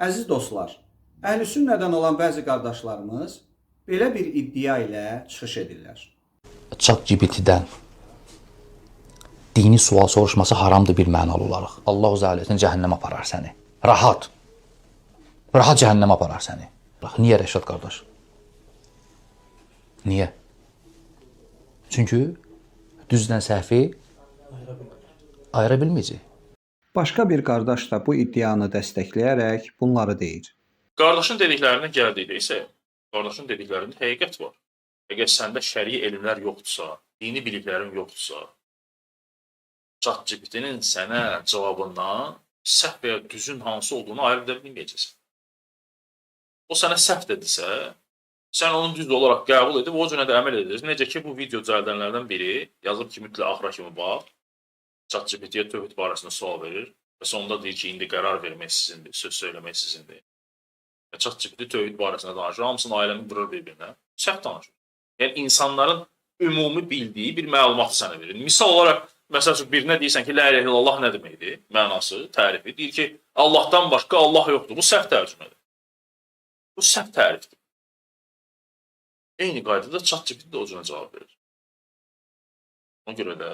Əziz dostlar, Əhlüsünnədən olan bəzi qardaşlarımız belə bir iddia ilə çıxış edirlər. ChatGPT-dən dini sual soruşması haramdır bir mənalı olaraq. Allah zəliyyətin cəhənnəmə aparar səni. Rahat. Rahat cəhənnəmə aparar səni. Bax, niyə Rəşad qardaş? Niyə? Çünki düzdən səhvi ayıra bilməyəcək. Başqa bir qardaş da bu iddianı dəstəkləyərək bunları deyir. Qardaşın dediklərinə gəldikdə isə, qardaşın dediklərində həqiqət var. Əgər səndə şərii elmlər yoxdursa, dini biliklərin yoxdursa, ChatGPT-nin sənə cavabından səhv və ya düzün hansı olduğunu ayırd edə bilməyəcəksən. O sənə səhv dedirsə, sən onu düz olaraq qəbul edib o cürə də əməl edirsən. Necə ki, bu video düzəldənlərdən biri yazıb ki, mütləq axıra kimi bax, ChatGPT-yə tövhid barəsində sual verir və sonunda deyir ki, indi qərar vermək sizindir, söz söyləmək sizindir. ChatGPT tövhid barəsində danışır, hamısını ailəmi vurur bir-birinə, səhv danışır. Yəni, insanların ümumi bildiyi bir məlumatı sənə verir. Misal olaraq, məsəl üçün, birinə deyirsən ki, la ilahe illallah nə deməkdir? Mənası, tərifi. Deyir ki, Allahdan başqa Allah yoxdur. Bu səhv tərcümədir. Bu səhv tərifdir. Eyni qaydada ChatGPT də o cürə cavab verir. Ona görə də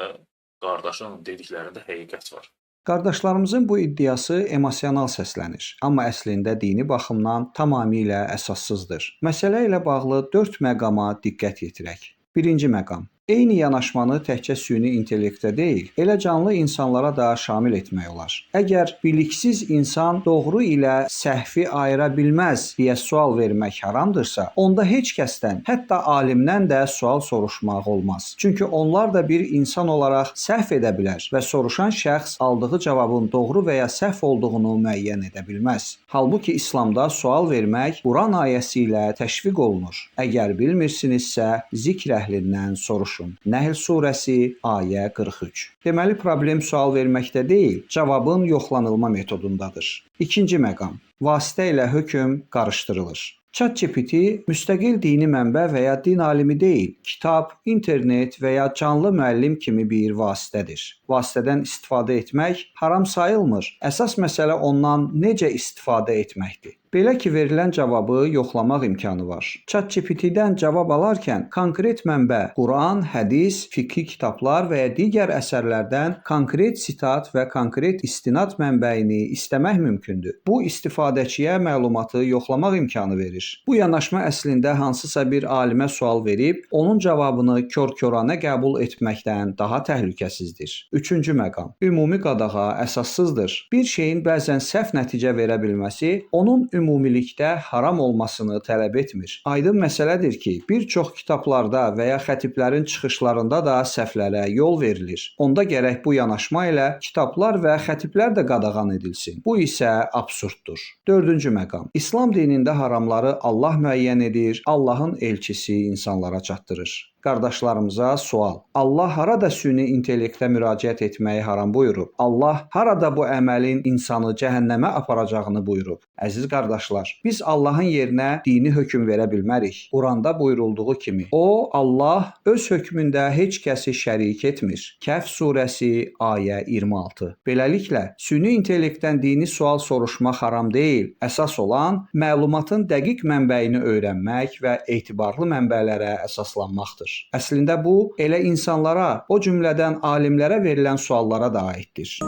qardaşın dediklərində həqiqət var. Qardaşlarımızın bu iddiası emosional səslənir, amma əslində dini baxımdan tamamilə əsassızdır. Məsələ ilə bağlı 4 məqama diqqət yetirək. Birinci məqam. Eyni yanaşmanı təkcə süni intellektə deyil, elə canlı insanlara da şamil etmək olar. Əgər biliksiz insan doğru ilə səhvi ayıra bilməz deyə sual vermək haramdırsa, onda heç kəsdən, hətta alimdən də sual soruşmaq olmaz. Çünki onlar da bir insan olaraq səhv edə bilər və soruşan şəxs aldığı cavabın doğru və ya səhv olduğunu müəyyən edə bilməz. Halbuki İslamda sual vermək Quran ayəsi ilə təşviq olunur. Əgər bilmirsinizsə, zikr əhlindən soruşun. Nəhl surəsi, ayə 43. Deməli, problem sual verməkdə deyil, cavabın yoxlanılma metodundadır. İkinci məqam. Vasitə ilə hökm qarışdırılır. ChatGPT müstəqil dini mənbə və ya din alimi deyil, kitab, internet və ya canlı müəllim kimi bir vasitədir. Vasitədən istifadə etmək haram sayılmır. Əsas məsələ ondan necə istifadə etməkdir. Belə ki, verilən cavabı yoxlamaq imkanı var. ChatGPT-dən cavab alarkən konkret mənbə, Quran, hədis, fiqhi kitablar və ya digər əsərlərdən konkret sitat və konkret istinad mənbəyini istəmək mümkündür. Bu, istifadəçiyə məlumatı yoxlamaq imkanı verir. Bu yanaşma əslində hansısa bir alimə sual verib, onun cavabını kör-köranə qəbul etməkdən daha təhlükəsizdir. Üçüncü məqam. Ümumi qadağa əsassızdır. Bir şeyin bəzən səhv nəticə verə bilməsi, onun ümumilikdə haram olmasını tələb etmir. Aydın məsələdir ki, bir çox kitablarda və ya xətiblərin çıxışlarında da səhvlərə yol verilir. Onda gərək bu yanaşma ilə kitablar və xətiblər də qadağan edilsin. Bu isə absurddur. Dördüncü məqam. İslam dinində haramları Allah müəyyən edir, Allahın elçisi insanlara çatdırır. Qardaşlarımıza sual. Allah harada süni intellektə müraciət etməyi haram buyurub? Allah harada bu əməlin insanı cəhənnəmə aparacağını buyurub? Əziz qardaşlar, biz Allahın yerinə dini hökm verə bilmərik. Quranda buyurulduğu kimi, o, Allah öz hökmündə heç kəsi şərik etmir. Kəhf surəsi, ayə 26. Beləliklə, süni intellektdən dini sual soruşmaq haram deyil. Əsas olan məlumatın dəqiq mənbəyini öyrənmək və etibarlı mənbələrə əsaslanmaqdır. Əslində bu, elə insanlara, o cümlədən alimlərə verilən suallara da aiddir.